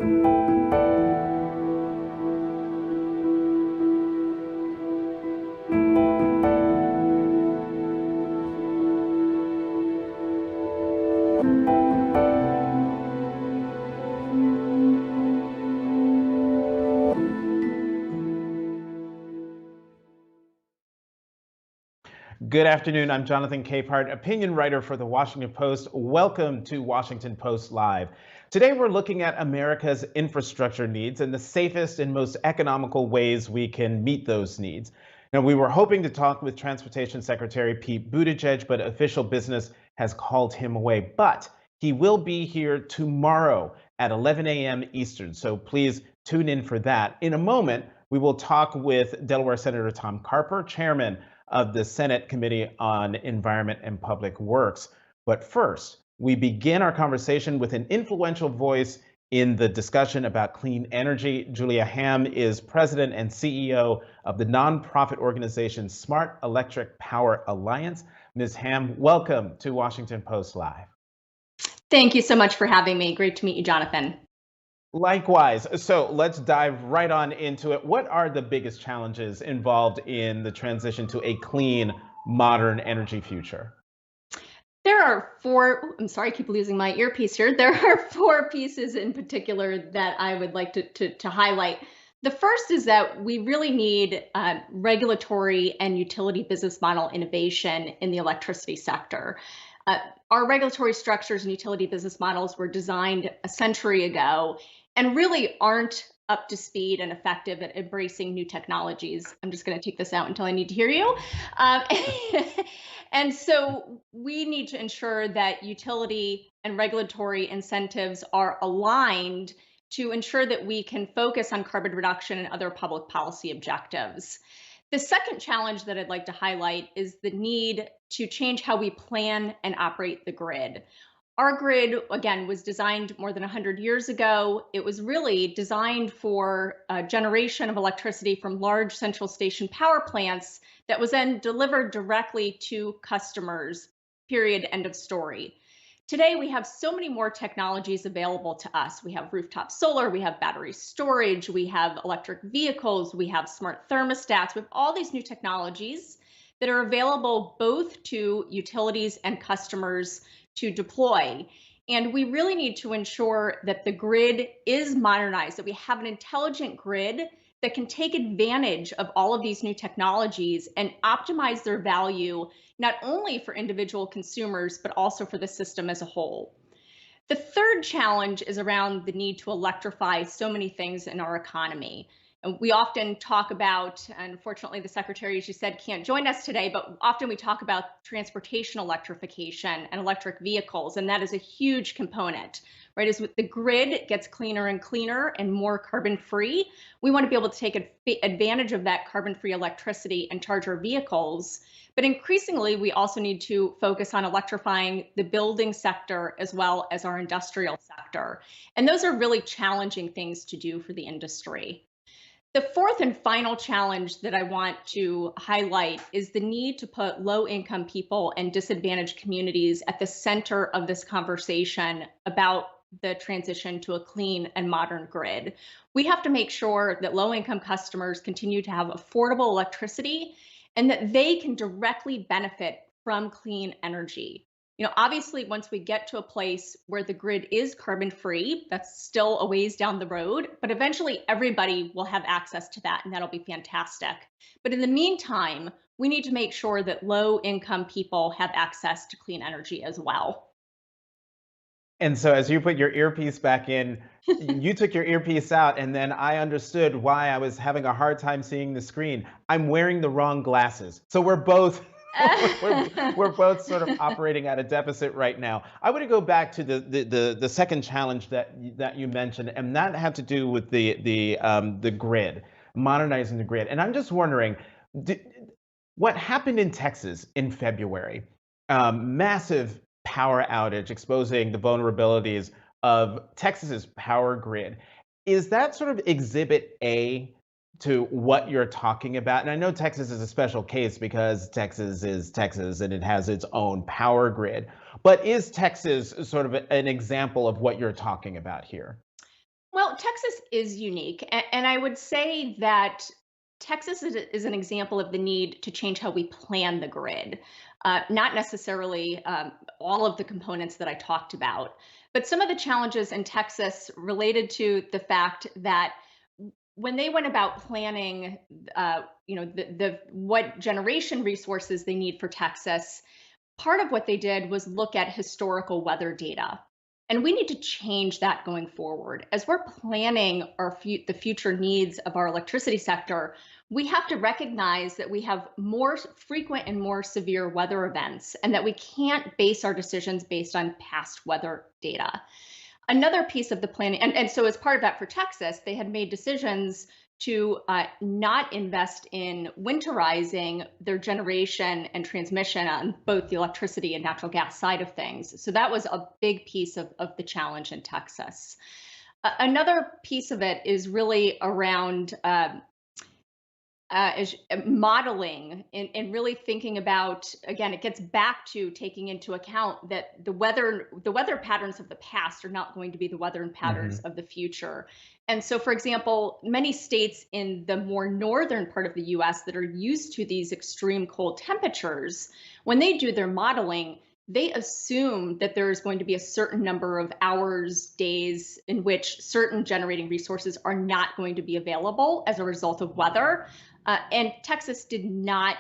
Good afternoon. I'm Jonathan Capehart, opinion writer for the Washington Post. Welcome to Washington Post Live. Today, we're looking at America's infrastructure needs and the safest and most economical ways we can meet those needs. Now, we were hoping to talk with Transportation Secretary Pete Buttigieg, but official business has called him away. But he will be here tomorrow at 11 a.m. Eastern, so please tune in for that. In a moment, we will talk with Delaware Senator Tom Carper, chairman of the Senate Committee on Environment and Public Works. But first, we begin our conversation with an influential voice in the discussion about clean energy. Julia Hamm is president and CEO of the nonprofit organization Smart Electric Power Alliance. Ms. Hamm, welcome to Washington Post Live. Thank you so much for having me. Great to meet you, Jonathan. Likewise. So let's dive right on into it. What are the biggest challenges involved in the transition to a clean, modern energy future? There are four, I'm sorry, I keep losing my earpiece here. There are four pieces in particular that I would like to highlight. The first is that we really need regulatory and utility business model innovation in the electricity sector. Our regulatory structures and utility business models were designed a century ago and really aren't up to speed and effective at embracing new technologies. I'm just going to take this out until I need to hear you. And so we need to ensure that utility and regulatory incentives are aligned to ensure that we can focus on carbon reduction and other public policy objectives. The second challenge that I'd like to highlight is the need to change how we plan and operate the grid. Our grid, again, was designed more than 100 years ago. It was really designed for a generation of electricity from large central station power plants that was then delivered directly to customers, period, end of story. Today, we have so many more technologies available to us. We have rooftop solar, we have battery storage, we have electric vehicles, we have smart thermostats, we have all these new technologies that are available both to utilities and customers to deploy. And we really need to ensure that the grid is modernized, that we have an intelligent grid that can take advantage of all of these new technologies and optimize their value, not only for individual consumers, but also for the system as a whole. The third challenge is around the need to electrify so many things in our economy. And we often talk about, and unfortunately the secretary, as you said, can't join us today, but often we talk about transportation electrification and electric vehicles, and that is a huge component, right? As the grid gets cleaner and cleaner and more carbon-free, we want to be able to take advantage of that carbon-free electricity and charge our vehicles. But increasingly, we also need to focus on electrifying the building sector as well as our industrial sector. And those are really challenging things to do for the industry. The fourth and final challenge that I want to highlight is the need to put low-income people and disadvantaged communities at the center of this conversation about the transition to a clean and modern grid. We have to make sure that low-income customers continue to have affordable electricity and that they can directly benefit from clean energy. You know, obviously, once we get to a place where the grid is carbon-free, that's still a ways down the road, but eventually everybody will have access to that, and that'll be fantastic. But in the meantime, we need to make sure that low-income people have access to clean energy as well. And so as you put your earpiece back in, you took your earpiece out, and then I understood why I was having a hard time seeing the screen. I'm wearing the wrong glasses. So we're both we're both sort of operating at a deficit right now. I want to go back to the second challenge that you mentioned, and that had to do with the grid, modernizing the grid. And I'm just wondering, what happened in Texas in February? Massive power outage exposing the vulnerabilities of Texas's power grid. Is that sort of exhibit A to what you're talking about? And I know Texas is a special case because Texas is Texas and it has its own power grid. But is Texas sort of an example of what you're talking about here? Well, Texas is unique. And I would say that Texas is an example of the need to change how we plan the grid, not necessarily all of the components that I talked about, but some of the challenges in Texas related to the fact that when they went about planning, the what generation resources they need for Texas, part of what they did was look at historical weather data. And we need to change that going forward. As we're planning the future needs of our electricity sector, we have to recognize that we have more frequent and more severe weather events, and that we can't base our decisions based on past weather data. Another piece of the planning, and so as part of that for Texas, they had made decisions to not invest in winterizing their generation and transmission on both the electricity and natural gas side of things. So that was a big piece of the challenge in Texas. Another piece of it is really around is modeling and really thinking about, again, it gets back to taking into account that the weather patterns of the past are not going to be the weather and patterns Hmm. of the future. And so, for example, many states in the more northern part of the US that are used to these extreme cold temperatures, when they do their modeling, they assume that there is going to be a certain number of hours, days in which certain generating resources are not going to be available as a result of weather. And Texas did not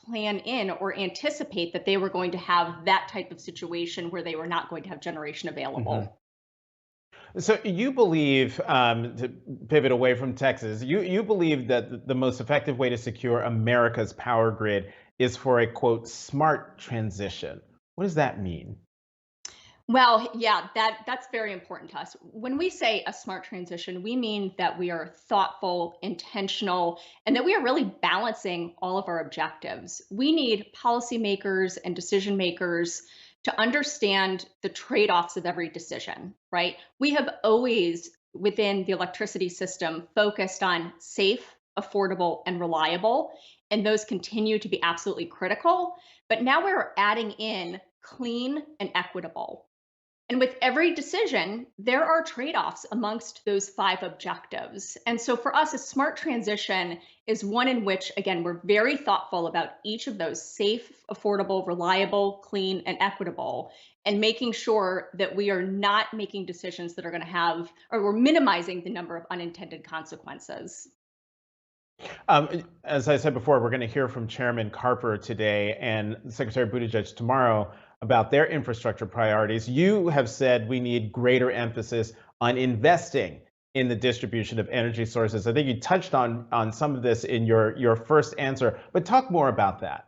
plan in or anticipate that they were going to have that type of situation where they were not going to have generation Hmm. available. So you believe, to pivot away from Texas, you believe that the most effective way to secure America's power grid is for a quote smart transition. What does that mean? Well, yeah, that's very important to us. When we say a smart transition, we mean that we are thoughtful, intentional, and that we are really balancing all of our objectives. We need policymakers and decision makers to understand the trade-offs of every decision, right? We have always within the electricity system focused on safe, affordable, and reliable, and those continue to be absolutely critical. But now we're adding in clean and equitable. And with every decision, there are trade offs amongst those five objectives. And so for us, a smart transition is one in which, again, we're very thoughtful about each of those safe, affordable, reliable, clean, and equitable, and making sure that we are not making decisions that are going to have, or we're minimizing the number of unintended consequences. As I said before, we're going to hear from Chairman Carper today and Secretary Buttigieg tomorrow about their infrastructure priorities. You have said we need greater emphasis on investing in the distribution of energy sources. I think you touched on some of this in your first answer, but talk more about that.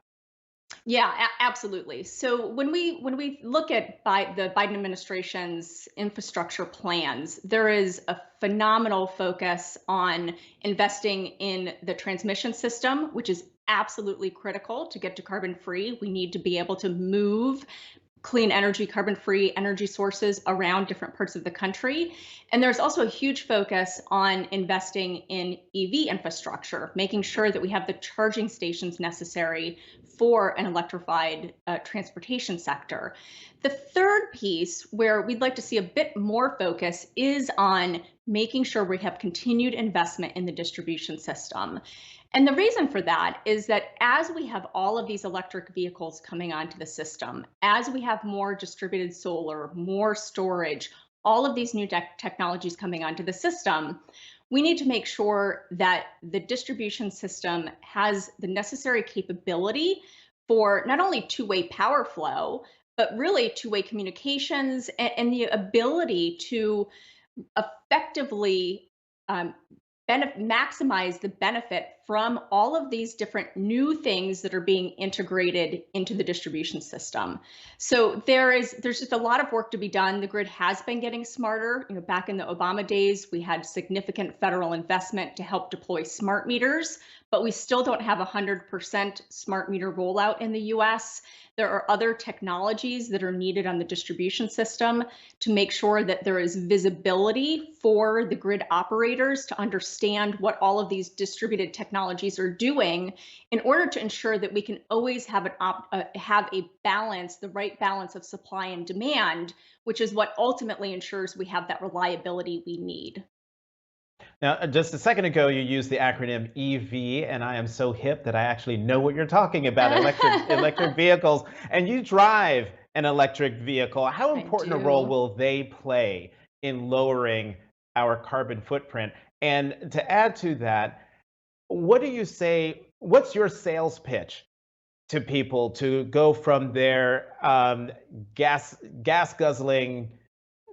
Yeah, absolutely. So when we look at the Biden administration's infrastructure plans, there is a phenomenal focus on investing in the transmission system, which is absolutely critical to get to carbon free. We need to be able to move clean energy, carbon free energy sources around different parts of the country. And there's also a huge focus on investing in EV infrastructure, making sure that we have the charging stations necessary for an electrified transportation sector. The third piece where we'd like to see a bit more focus is on making sure we have continued investment in the distribution system. And the reason for that is that as we have all of these electric vehicles coming onto the system, as we have more distributed solar, more storage, all of these new technologies coming onto the system, we need to make sure that the distribution system has the necessary capability for not only two-way power flow, but really two-way communications and the ability to effectively um, maximize the benefit from all of these different new things that are being integrated into the distribution system. So there's just a lot of work to be done. The grid has been getting smarter. Back in the Obama days, we had significant federal investment to help deploy smart meters, but we still don't have 100% smart meter rollout in the US. There are other technologies that are needed on the distribution system to make sure that there is visibility for the grid operators to understand what all of these distributed technologies are doing in order to ensure that we can always have have a balance, the right balance of supply and demand, which is what ultimately ensures we have that reliability we need. Now, just a second ago, you used the acronym EV, and I am so hip that I actually know what you're talking about, electric vehicles. And you drive an electric vehicle. How I important a role do. will they play in lowering our carbon footprint? And to add to that, what do you say? What's your sales pitch to people to go from their gas guzzling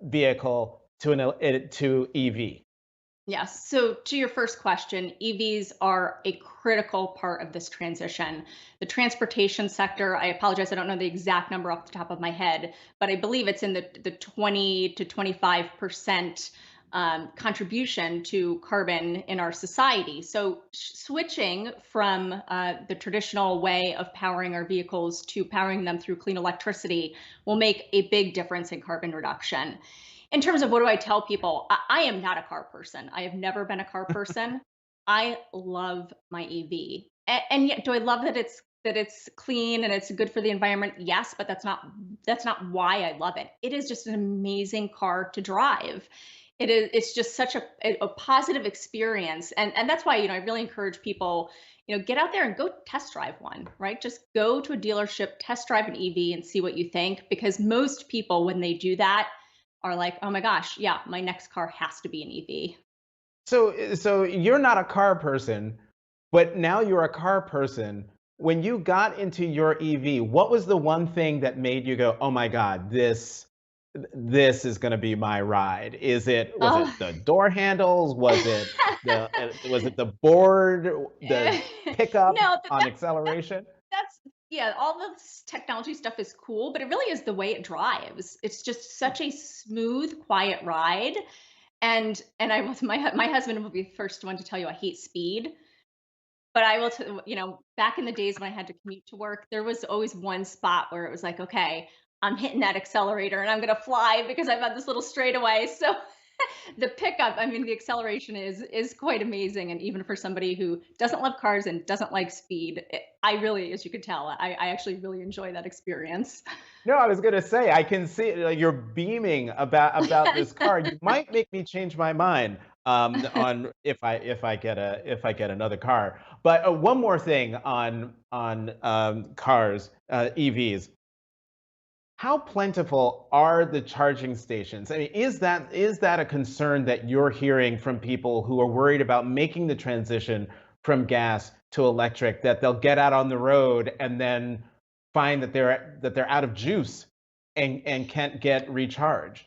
vehicle to to EV? Yes. So, to your first question, EVs are a critical part of this transition. The transportation sector, I apologize, I don't know the exact number off the top of my head, but I believe it's in the 20 to 25% contribution to carbon in our society. So, switching from the traditional way of powering our vehicles to powering them through clean electricity will make a big difference in carbon reduction. In terms of what do I tell people, I am not a car person. I have never been a car person. I love my EV. And yet do I love that it's clean and it's good for the environment? Yes, but that's not why I love it. It is just an amazing car to drive. It's just such a positive experience. And that's why, I really encourage people, get out there and go test drive one, right? Just go to a dealership, test drive an EV and see what you think, because most people when they do that are like, "Oh my gosh, yeah, my next car has to be an EV." So you're not a car person, but now you're a car person. When you got into your EV, what was the one thing that made you go, "Oh my God, this is going to be my ride"? Was Oh. it the door handles? Was it the board, the pickup No, on acceleration? that's yeah, all this technology stuff is cool, but it really is the way it drives. It's just such a smooth, quiet ride. And I was my husband will be the first one to tell you I hate speed. But I will back in the days when I had to commute to work, there was always one spot where it was like, "Okay, I'm hitting that accelerator and I'm gonna fly because I've got this little straightaway." So the pickup, I mean, the acceleration is quite amazing, and even for somebody who doesn't love cars and doesn't like speed, I really, as you could tell, I actually really enjoy that experience. No, I was gonna say I can see you're beaming about this car. You might make me change my mind on if I get another car. But one more thing on cars, EVs. How plentiful are the charging stations? I mean, is that a concern that you're hearing from people who are worried about making the transition from gas to electric, that they'll get out on the road and then find that they're out of juice and can't get recharged?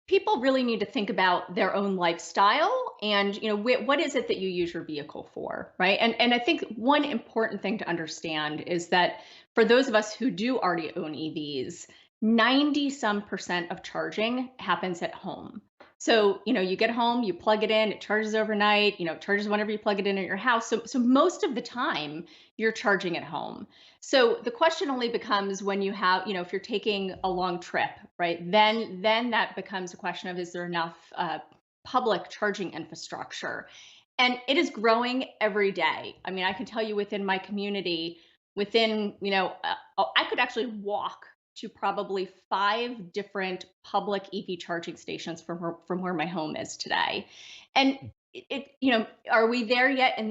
People really need to think about their own lifestyle and what is it that you use your vehicle for, right? And I think one important thing to understand is that for those of us who do already own EVs, 90 some percent of charging happens at home. So you get home, you plug it in, it charges overnight, it charges whenever you plug it in at your house. So most of the time you're charging at home. So the question only becomes when you have, if you're taking a long trip, right? Then that becomes a question of, is there enough public charging infrastructure? And it is growing every day. I mean, I can tell you within my community, I could actually walk to probably 5 different public EV charging stations from where my home is today. And are we there yet in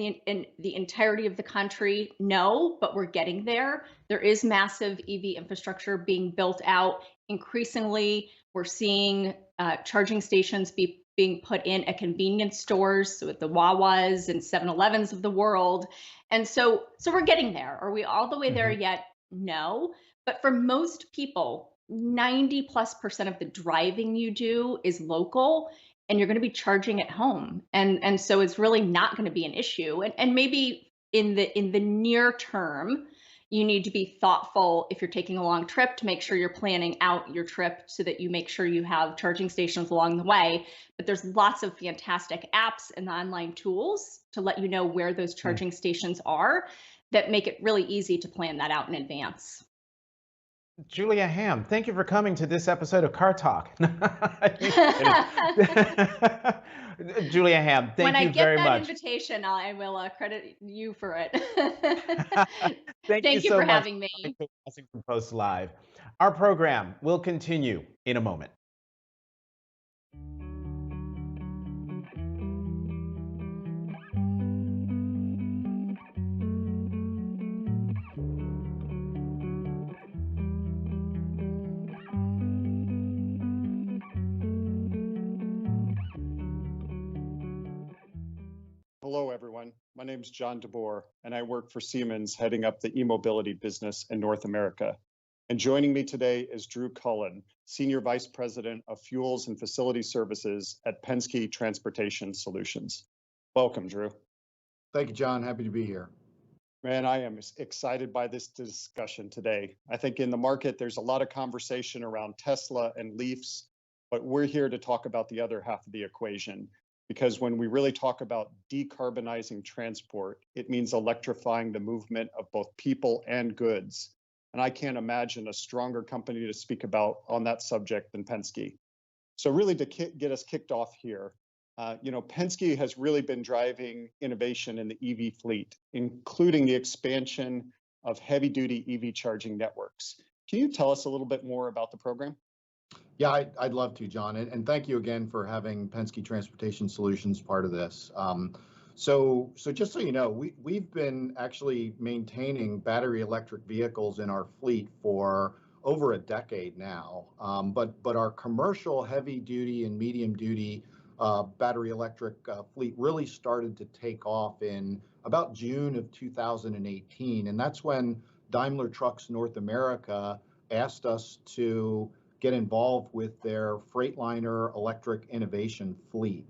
the entirety of the country? No, but we're getting there. There is massive EV infrastructure being built out. Increasingly, we're seeing charging stations being put in at convenience stores, so at the Wawas and 7-Elevens of the world. And so we're getting there. Are we all the way there Mhm. yet? No. But for most people, 90+% of the driving you do is local, and you're going to be charging at home. And so it's really not going to be an issue. And maybe in the near term, you need to be thoughtful if you're taking a long trip to make sure you're planning out your trip so that you make sure you have charging stations along the way. But there's lots of fantastic apps and online tools to let you know where those Mm. charging stations are that make it really easy to plan that out in advance. Julia Hamm, thank you for coming to this episode of Car Talk. Just kidding. Julia Hamm, When thank I you get very that much. invitation, I will credit you for it. Thank you Thank you so for much having for coming me. to Washington Post Live. Our program will continue in a moment. Hello, everyone. My name is John DeBoer, and I work for Siemens, heading up the e-mobility business in North America. And joining me today is Drew Cullen, Senior Vice President of Fuels and Facility Services at Penske Transportation Solutions. Welcome, Drew. Thank you, John. Happy to be here. Man, I am excited by this discussion today. I think in the market, there's a lot of conversation around Tesla and Leafs, but we're here to talk about the other half of the equation. Because when we really talk about decarbonizing transport, it means electrifying the movement of both people and goods. And I can't imagine a stronger company to speak about on that subject than Penske. So really to get us kicked off here, Penske has really been driving innovation in the EV fleet, including the expansion of heavy-duty EV charging networks. Can you tell us a little bit more about the program? Yeah, I'd love to, John, and thank you again for having Penske Transportation Solutions part of this. So just so you know, we've been actually maintaining battery electric vehicles in our fleet for over a decade now. But our commercial heavy duty and medium duty battery electric fleet really started to take off in about June of 2018, and that's when Daimler Trucks North America asked us to get involved with their Freightliner electric innovation fleet.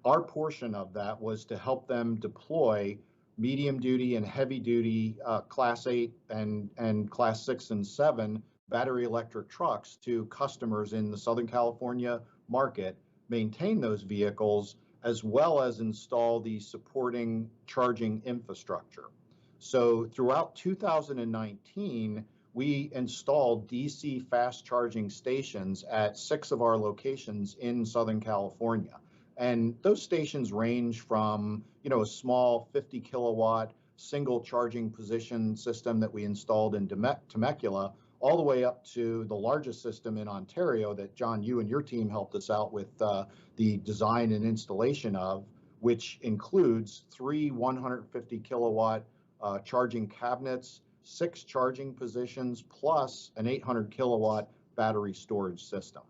Our portion of that was to help them deploy medium duty and heavy duty Class 8 and Class 6 and 7 battery electric trucks to customers in the Southern California market, maintain those vehicles, as well as install the supporting charging infrastructure. So throughout 2019, we installed DC fast charging stations at 6 of our locations in Southern California. And those stations range from, a small 50 kilowatt single charging position system that we installed in Temecula, all the way up to the largest system in Ontario that, John, you and your team helped us out with the design and installation of, which includes 3 150 kilowatt charging cabinets, 6 charging positions, plus an 800 kilowatt battery storage system.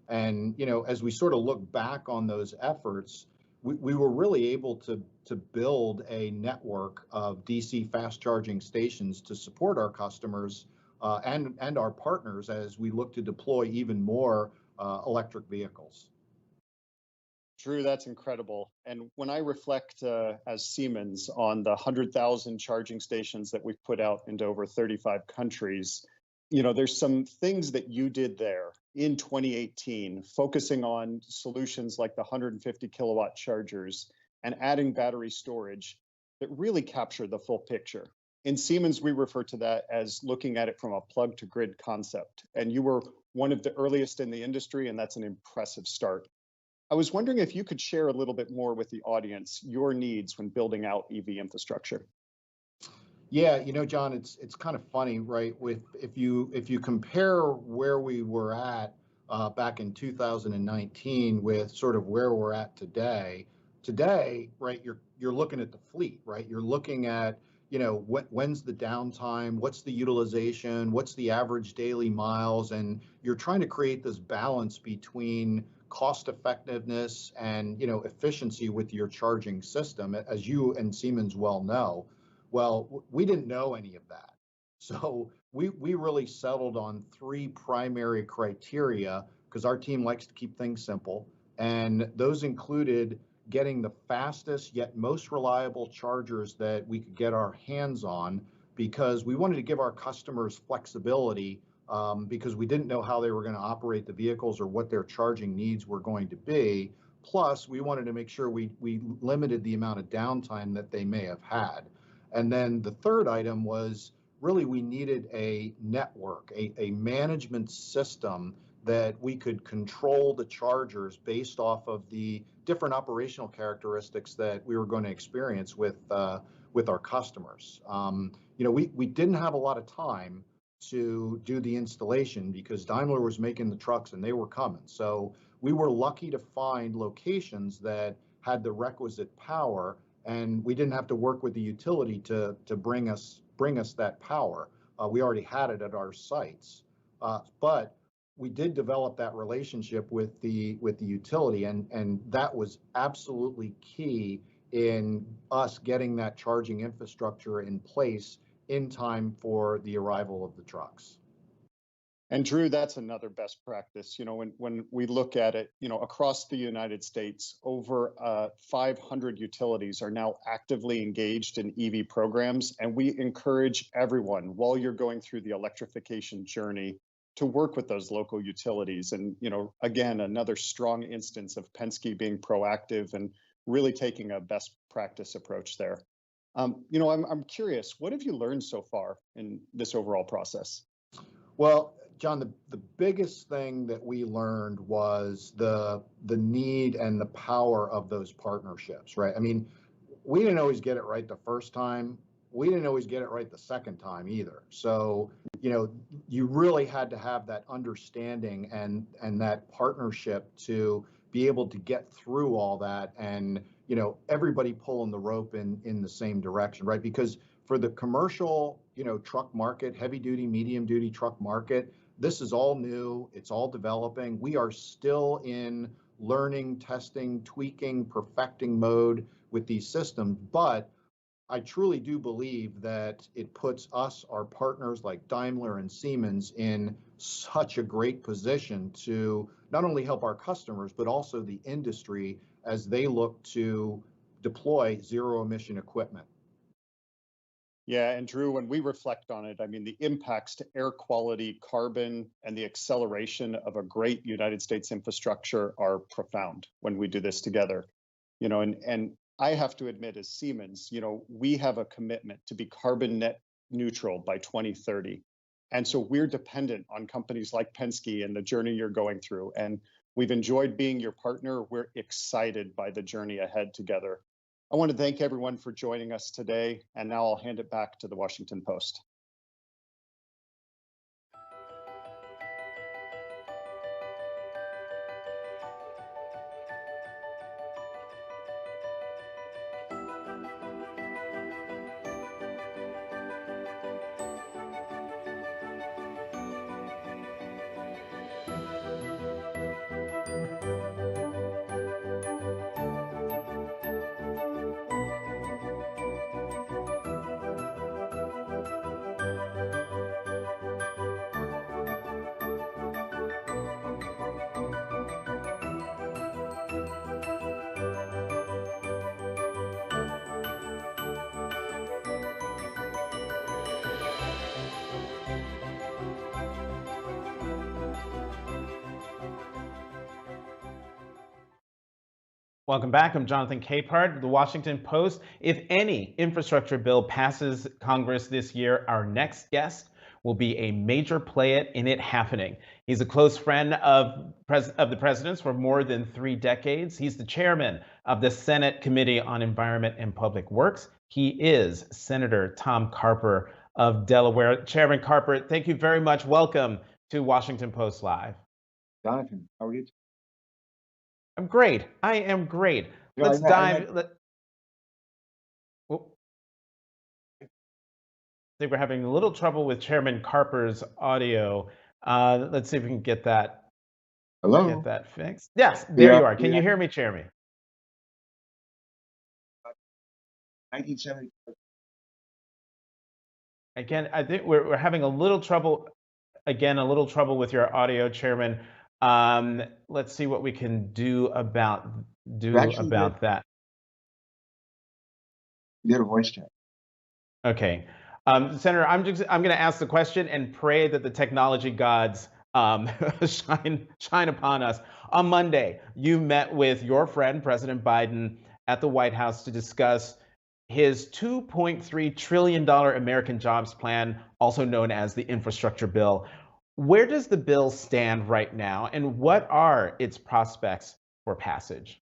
And, as we sort of look back on those efforts, we were really able to build a network of DC fast charging stations to support our customers and our partners as we look to deploy even more electric vehicles. Drew, that's incredible. And when I reflect as Siemens on the 100,000 charging stations that we've put out into over 35 countries, there's some things that you did there in 2018, focusing on solutions like the 150 kilowatt chargers and adding battery storage that really capture the full picture. In Siemens, we refer to that as looking at it from a plug to grid concept. And you were one of the earliest in the industry, and that's an impressive start. I was wondering if you could share a little bit more with the audience your needs when building out EV infrastructure. Yeah, John, it's kind of funny, right? If you compare where we were at back in 2019 with sort of where we're at today, right, you're looking at the fleet, right? You're looking at when's the downtime, what's the utilization, what's the average daily miles, and you're trying to create this balance between cost effectiveness and efficiency with your charging system, as you and Siemens well know. Well, we didn't know any of that. So we really settled on 3 primary criteria because our team likes to keep things simple. And those included getting the fastest yet most reliable chargers that we could get our hands on, because we wanted to give our customers flexibility because we didn't know how they were going to operate the vehicles or what their charging needs were going to be. Plus, we wanted to make sure we limited the amount of downtime that they may have had. And then the third item was really we needed a network, a management system that we could control the chargers based off of the different operational characteristics that we were going to experience with our customers. We didn't have a lot of time to do the installation because Daimler was making the trucks and they were coming. So we were lucky to find locations that had the requisite power, and we didn't have to work with the utility to bring us that power. We already had it at our sites, but we did develop that relationship with the utility, and that was absolutely key in us getting that charging infrastructure in place in time for the arrival of the trucks. And Drew, that's another best practice. When we look at it, across the United States, over 500 utilities are now actively engaged in EV programs. And we encourage everyone, while you're going through the electrification journey, to work with those local utilities. And, again, another strong instance of Penske being proactive and really taking a best practice approach there. I'm curious, what have you learned so far in this overall process? Well, John, the biggest thing that we learned was the need and the power of those partnerships, right? I mean, we didn't always get it right the first time. We didn't always get it right the second time either. So, you really had to have that understanding and that partnership to be able to get through all that, and everybody pulling the rope in the same direction, right? Because for the commercial, truck market, heavy duty, medium duty truck market, this is all new. It's all developing. We are still in learning, testing, tweaking, perfecting mode with these systems. But I truly do believe that it puts us, our partners like Daimler and Siemens, in such a great position to not only help our customers, but also the industry as they look to deploy zero emission equipment. Yeah, and Drew, when we reflect on it, I mean, the impacts to air quality, carbon, and the acceleration of a great United States infrastructure are profound when we do this together. And I have to admit, as Siemens, we have a commitment to be carbon net neutral by 2030. And so we're dependent on companies like Penske and the journey you're going through. And we've enjoyed being your partner. We're excited by the journey ahead together. I want to thank everyone for joining us today, and now I'll hand it back to the Washington Post. Welcome back. I'm Jonathan Capehart, the Washington Post. If any infrastructure bill passes Congress this year, our next guest will be a major player in it happening. He's a close friend of the president's for more than 3 decades. He's the chairman of the Senate Committee on Environment and Public Works. He is Senator Tom Carper of Delaware. Chairman Carper, thank you very much. Welcome to Washington Post Live. Jonathan, how are you? I'm great. I am great. Let's dive. I think we're having a little trouble with Chairman Carper's audio. Let's see if we can get that. Hello. Get that fixed. Yes, there you are. Can you hear me, Chairman? 1970. Again, I think we're having a little trouble. Again, a little trouble with your audio, Chairman. Let's see what we can do about that. You get a voice chat. Okay, Senator, I'm going to ask the question and pray that the technology gods shine upon us. On Monday, you met with your friend President Biden at the White House to discuss his $2.3 trillion American Jobs Plan, also known as the infrastructure bill. Where does the bill stand right now, and what are its prospects for passage?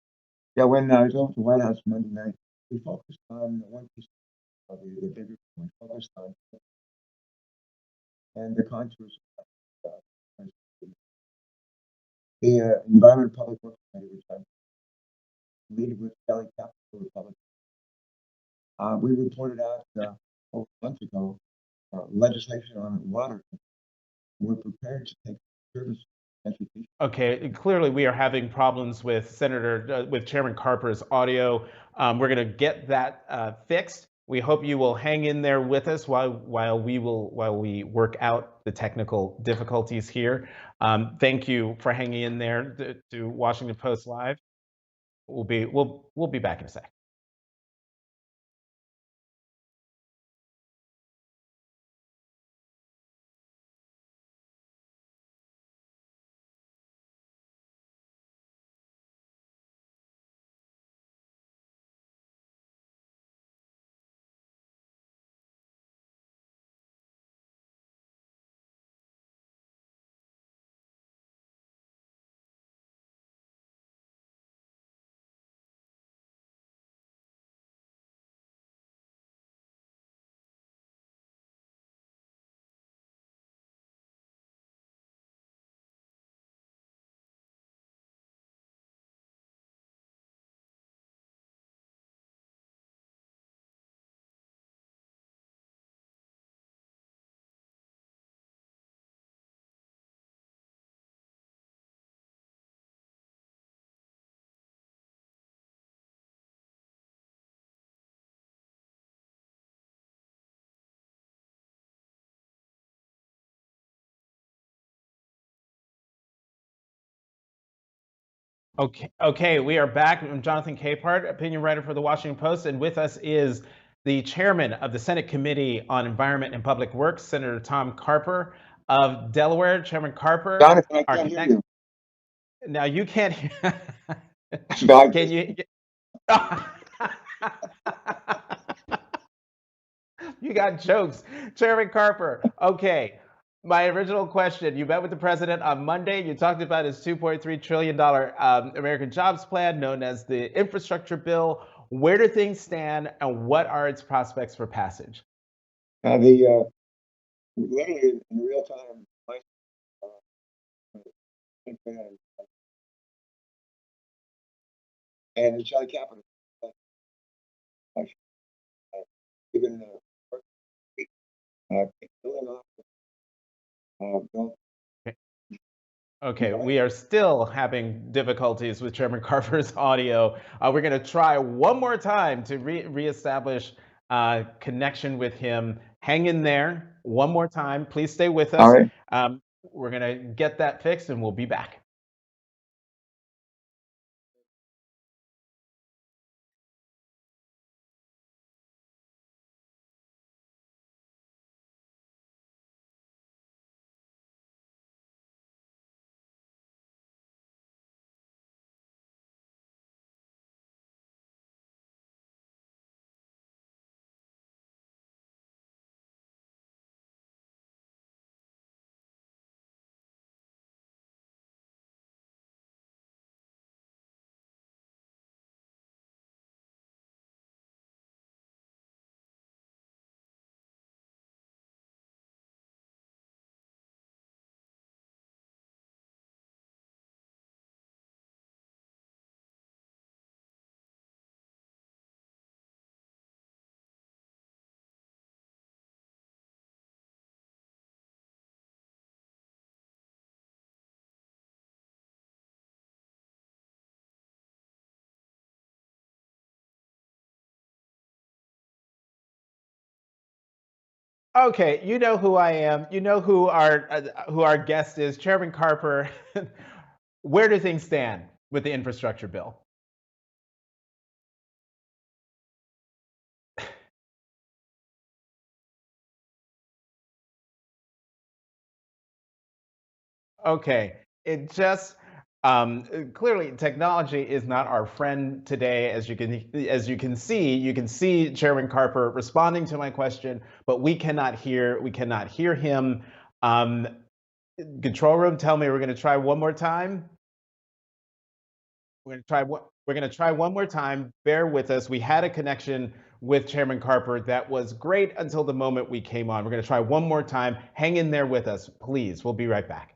Yeah, when I was over at the White House Monday night, we focused on one piece of the bigger point, focused on and the contours of the Environment and Public Works Committee, which I'm leading with Kelly Capital Republic. We reported out over a month ago legislation on water. We're prepared to take service transportation. Okay, clearly we are having problems with with Chairman Carper's audio. We're going to get that fixed. We hope you will hang in there with us while we work out the technical difficulties here. Thank you for hanging in there to Washington Post Live. We'll be back in a sec. Okay, we are back. I'm Jonathan Capehart, opinion writer for the Washington Post, and with us is the chairman of the Senate Committee on Environment and Public Works, Senator Tom Carper of Delaware. Chairman Carper, Jonathan, I can't hear you. Now you can't. No, Can you? You got jokes, Chairman Carper. Okay. My original question, you met with the president on Monday. You talked about his $2.3 trillion American Jobs Plan, known as the infrastructure bill. Where do things stand, and what are its prospects for passage? literally in real time, and it's Charlie Capital. Even Okay, we are still having difficulties with Chairman Carver's audio. We're going to try one more time to reestablish connection with him. Hang in there one more time. Please stay with us. All right. We're going to get that fixed and we'll be back. Okay, you know who I am. You know who our guest is, Chairman Carper. Where do things stand with the infrastructure bill? Okay, it just clearly technology is not our friend today. As you can see Chairman Carper responding to my question, but we cannot hear him. Control room, tell me we're going to try one more time. We're going to try one more time. Bear with us. We had a connection with Chairman Carper that was great until the moment we came on. We're going to try one more time. Hang in there with us, please. We'll be right back.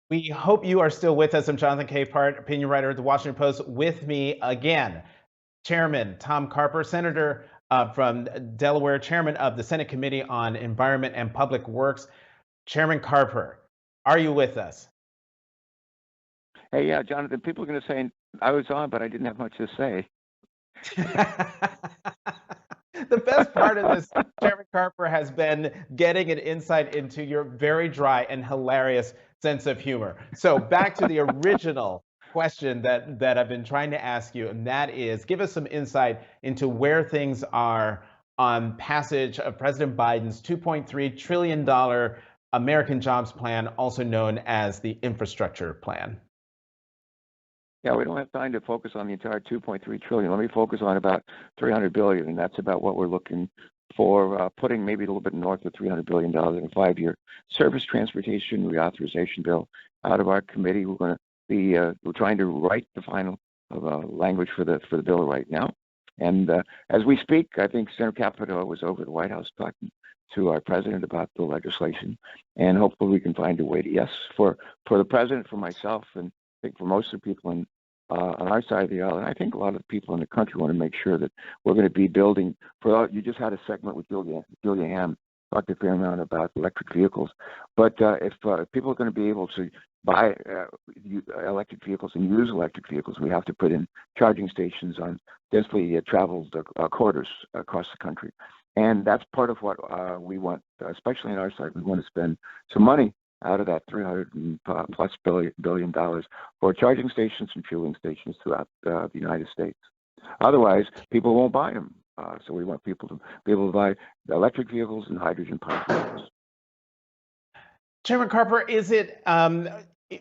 We hope you are still with us. I'm Jonathan Capehart, opinion writer at the Washington Post. With me again, Chairman Tom Carper, Senator from Delaware, Chairman of the Senate Committee on Environment and Public Works. Chairman Carper, are you with us? Hey, yeah, Jonathan, people are going to say I was on, but I didn't have much to say. The best part of this, Chairman Carper, has been getting an insight into your very dry and hilarious sense of humor. So back to the original question that I've been trying to ask you, and that is, give us some insight into where things are on passage of President Biden's $2.3 trillion American Jobs Plan, also known as the Infrastructure Plan. Yeah, we don't have time to focus on the entire 2.3 trillion. Let me focus on about 300 billion, and that's about what we're looking for, putting maybe a little bit north of $300 billion in a 5-year surface transportation reauthorization bill out of our committee. We're going to be we're trying to write the final language for the bill right now. And as we speak, I think Senator Capito was over at the White House talking to our president about the legislation, and hopefully we can find a way to, yes, for the president, for myself, and I think for most of the people on our side of the aisle, and I think a lot of the people in the country want to make sure that we're going to be building. You just had a segment with Julia Hamm, talked a fair amount about electric vehicles, but if people are going to be able to buy electric vehicles and use electric vehicles, we have to put in charging stations on densely traveled corridors across the country. And that's part of what we want, especially on our side. We want to spend some money out of that $300+ billion for charging stations and fueling stations throughout the United States. Otherwise, people won't buy them. So we want people to be able to buy electric vehicles and hydrogen-powered vehicles. Chairman Carper,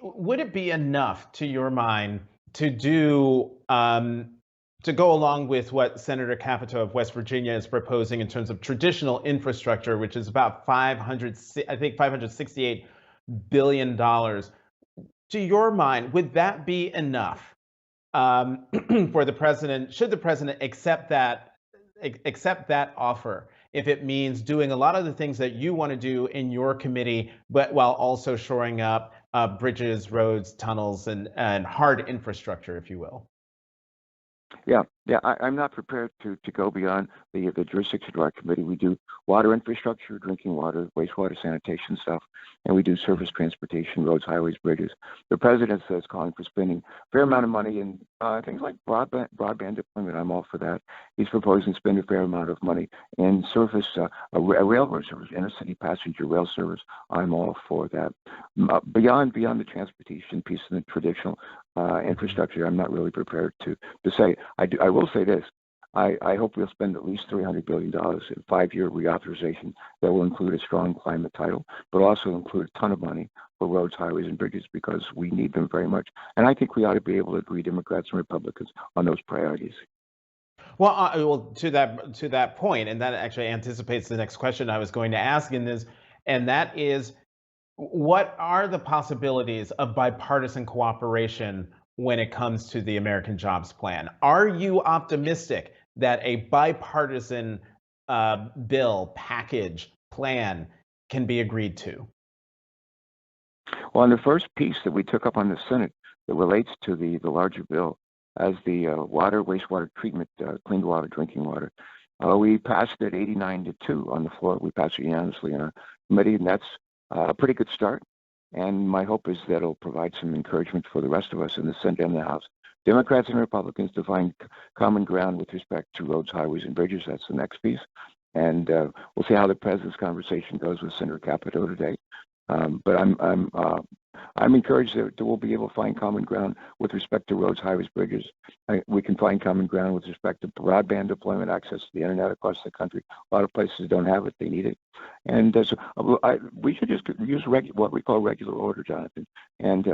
would it be enough, to your mind, to do to go along with what Senator Capito of West Virginia is proposing in terms of traditional infrastructure, which is about $568 billion? To your mind, would that be enough for the president? Should the president accept that offer, if it means doing a lot of the things that you want to do in your committee, but while also shoring up bridges, roads, tunnels, and hard infrastructure, if you will? Yeah, I'm not prepared to go beyond the jurisdiction of our committee. We do water infrastructure, drinking water, wastewater sanitation stuff, and we do surface transportation, roads, highways, bridges. The president says calling for spending a fair amount of money in things like broadband deployment. I'm all for that. He's proposing to spend a fair amount of money in surface, a railroad service, inner-city passenger rail service. I'm all for that. Beyond the transportation piece and the traditional infrastructure, I'm not really prepared to say. I will say this. I hope we'll spend at least $300 billion in 5-year reauthorization that will include a strong climate title, but also include a ton of money for roads, highways, and bridges, because we need them very much. And I think we ought to be able to agree, Democrats and Republicans, on those priorities. Well, to that point, and that actually anticipates the next question I was going to ask and that is, what are the possibilities of bipartisan cooperation when it comes to the American Jobs Plan? Are you optimistic that a bipartisan bill, package, plan can be agreed to? Well, on the first piece that we took up on the Senate that relates to the larger bill, as the water, wastewater treatment, clean water, drinking water, we passed it 89-2 on the floor. We passed it unanimously in our committee, and that's a pretty good start. And my hope is that it'll provide some encouragement for the rest of us in the Senate and the House, Democrats and Republicans, to find common ground with respect to roads, highways, and bridges. That's the next piece. And we'll see how the president's conversation goes with Senator Capito today. But I'm encouraged that we'll be able to find common ground with respect to roads, highways, bridges. We can find common ground with respect to broadband deployment, access to the internet across the country. A lot of places don't have it; they need it. And we should just use what we call regular order, Jonathan. And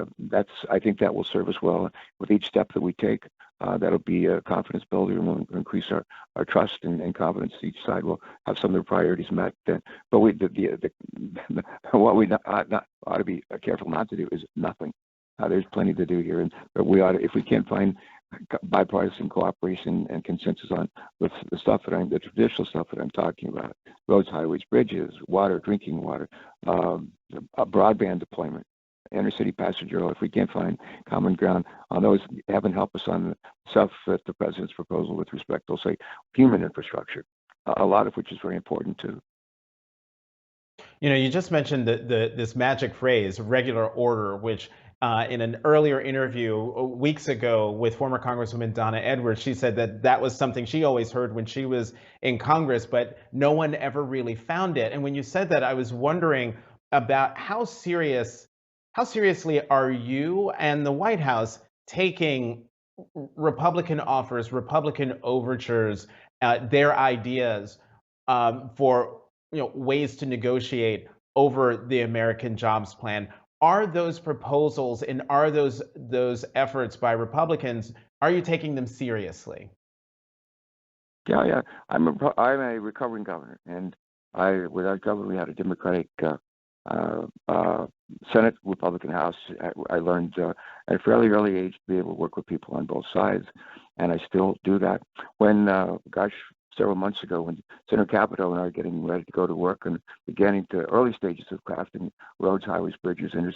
I think that will serve us well with each step that we take. That'll be a confidence builder, and will increase our trust and confidence. Each side will have some of their priorities met. But what we ought to be careful not to do is nothing. There's plenty to do here, but we ought to, if we can't find bipartisan cooperation and consensus on with the traditional stuff that I'm talking about, roads, highways, bridges, water, drinking water, broadband deployment, inner-city passenger rail. If we can't find common ground on those, heaven help us on the stuff that the president's proposal with respect to, say, human infrastructure, a lot of which is very important too. You know, you just mentioned this magic phrase, regular order, which in an earlier interview weeks ago with former Congresswoman Donna Edwards, she said that that was something she always heard when she was in Congress, but no one ever really found it. And when you said that, I was wondering about how seriously are you and the White House taking Republican offers, Republican overtures, their ideas for ways to negotiate over the American Jobs Plan. Are those proposals and are those efforts by Republicans, are you taking them seriously? Yeah. I'm a recovering governor, and with our governor, we had a Democratic Senate, Republican House. I learned at a fairly early age to be able to work with people on both sides, and I still do that. When, several months ago, when Senator Capito and I were getting ready to go to work and beginning to early stages of crafting roads, highways, bridges, and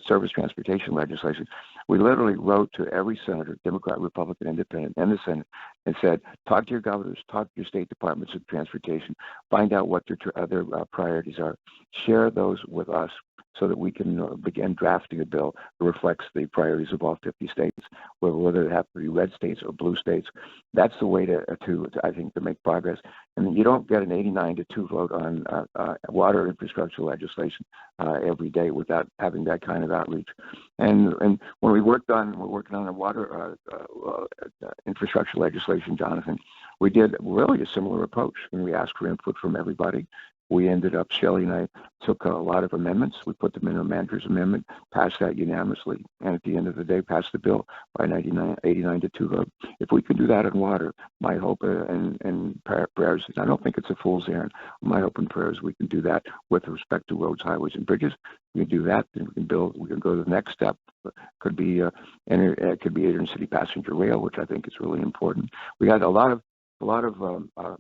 service transportation legislation, we literally wrote to every senator, Democrat, Republican, Independent, and the Senate, and said, talk to your governors, talk to your state departments of transportation, find out what their other priorities are, share those with us, so that we can begin drafting a bill that reflects the priorities of all 50 states, whether it have to be red states or blue states. That's the way to I think, to make progress. And you don't get an 89-2 vote on water infrastructure legislation every day without having that kind of outreach. And when we're working on the water infrastructure legislation, Jonathan, we did really a similar approach, and we asked for input from everybody. We ended up, Shelley and I took a lot of amendments. We put them in a manager's amendment, passed that unanimously, and at the end of the day, passed the bill by 89-2 vote. If we could do that in water, my hope and prayers, I don't think it's a fool's errand. My hope and prayers, we can do that with respect to roads, highways, and bridges. We can do that, then we can go to the next step. Could be inner-city passenger rail, which I think is really important. We had a lot of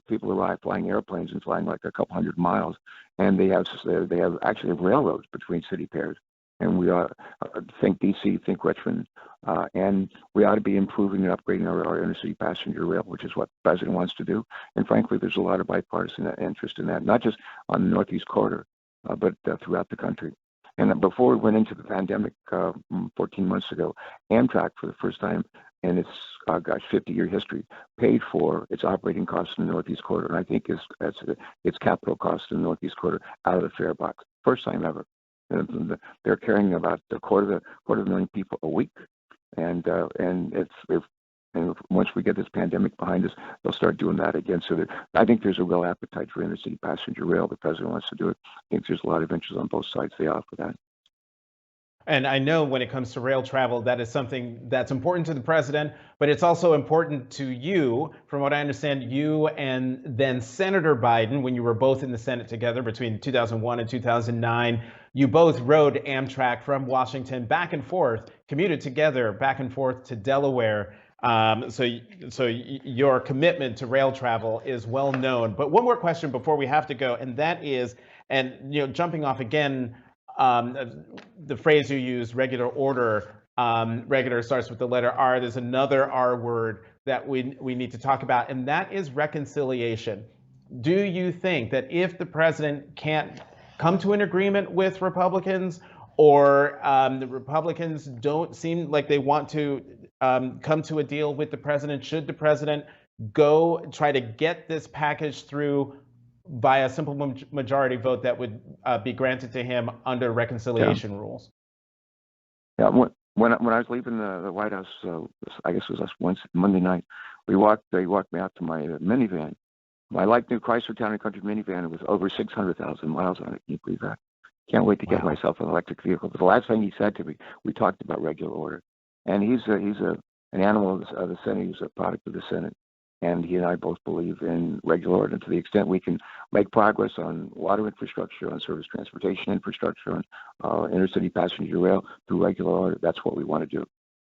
people arrive flying airplanes and flying like a couple hundred miles, and they have actually railroads between city pairs. And we think DC, think Richmond, and we ought to be improving and upgrading our inner-city passenger rail, which is what the president wants to do. And frankly, there's a lot of bipartisan interest in that, not just on the Northeast Corridor, but throughout the country. And before we went into the pandemic 14 months ago, Amtrak, for the first time in its 50-year history, paid for its operating costs in the Northeast Corridor, and I think its capital costs in the Northeast Corridor out of the fare box. First time ever. And they're carrying about a quarter of a million people a week, and once we get this pandemic behind us, they'll start doing that again. So I think there's a real appetite for inner-city passenger rail. The president wants to do it. I think there's a lot of interest on both sides. They offer that. And I know when it comes to rail travel, that is something that's important to the president, but it's also important to you. From what I understand, you and then Senator Biden, when you were both in the Senate together between 2001 and 2009, you both rode Amtrak from Washington back and forth, commuted together back and forth to Delaware. So your commitment to rail travel is well known. But one more question before we have to go, and that is, jumping off again, the phrase you use, regular order, regular starts with the letter R. There's another R word that we need to talk about, and that is reconciliation. Do you think that if the president can't come to an agreement with Republicans, or the Republicans don't seem like they want to come to a deal with the president, should the president go try to get this package through by a simple majority vote that would be granted to him under reconciliation rules? Yeah, when I was leaving the White House, I guess it was Monday night, they walked me out to my minivan. My light new Chrysler Town & Country minivan was over 600,000 miles on it. Can you believe that? Can't wait to get myself an electric vehicle. But the last thing he said to me, we talked about regular order, and he's an animal of the Senate. He's a product of the Senate. And he and I both believe in regular order. And to the extent we can make progress on water infrastructure, on service transportation infrastructure, on inner-city passenger rail through regular order, that's what we want to do.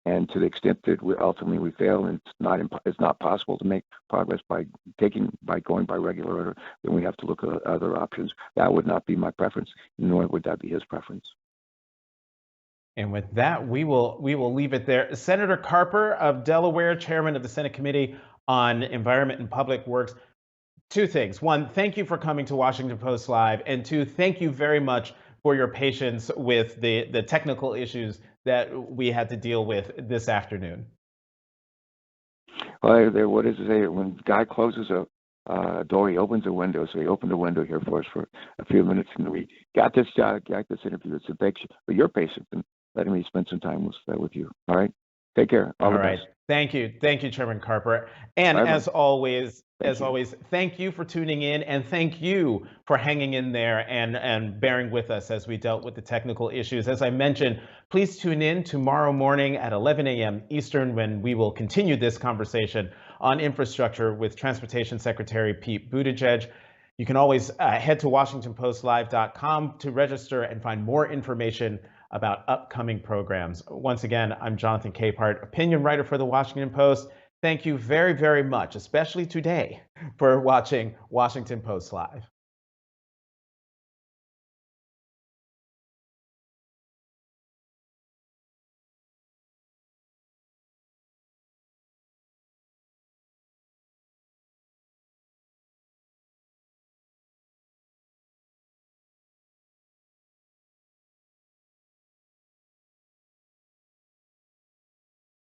And to the extent that we ultimately fail, and it's not possible to make progress by going by regular order, then we have to look at other options. That would not be my preference, nor would that be his preference. And with that, we will leave it there. Senator Carper of Delaware, chairman of the Senate Committee on Environment and Public Works. Two things. One, thank you for coming to Washington Post Live. And two, thank you very much for your patience with the technical issues that we had to deal with this afternoon. Well, what does it say? When God closes a door, he opens a window. So he opened a window here for us for a few minutes, and we got this interview. So thanks for your patience and letting me spend some time with you. All right, take care. All right, thank you, Chairman Carper. And Bye-bye. as always, thank you for tuning in, and thank you for hanging in there and bearing with us as we dealt with the technical issues. As I mentioned, please tune in tomorrow morning at 11 a.m. Eastern when we will continue this conversation on infrastructure with Transportation Secretary Pete Buttigieg. You can always head to WashingtonPostLive.com to register and find more information about upcoming programs. Once again, I'm Jonathan Capehart, opinion writer for the Washington Post. Thank you very, very much, especially today, for watching Washington Post Live.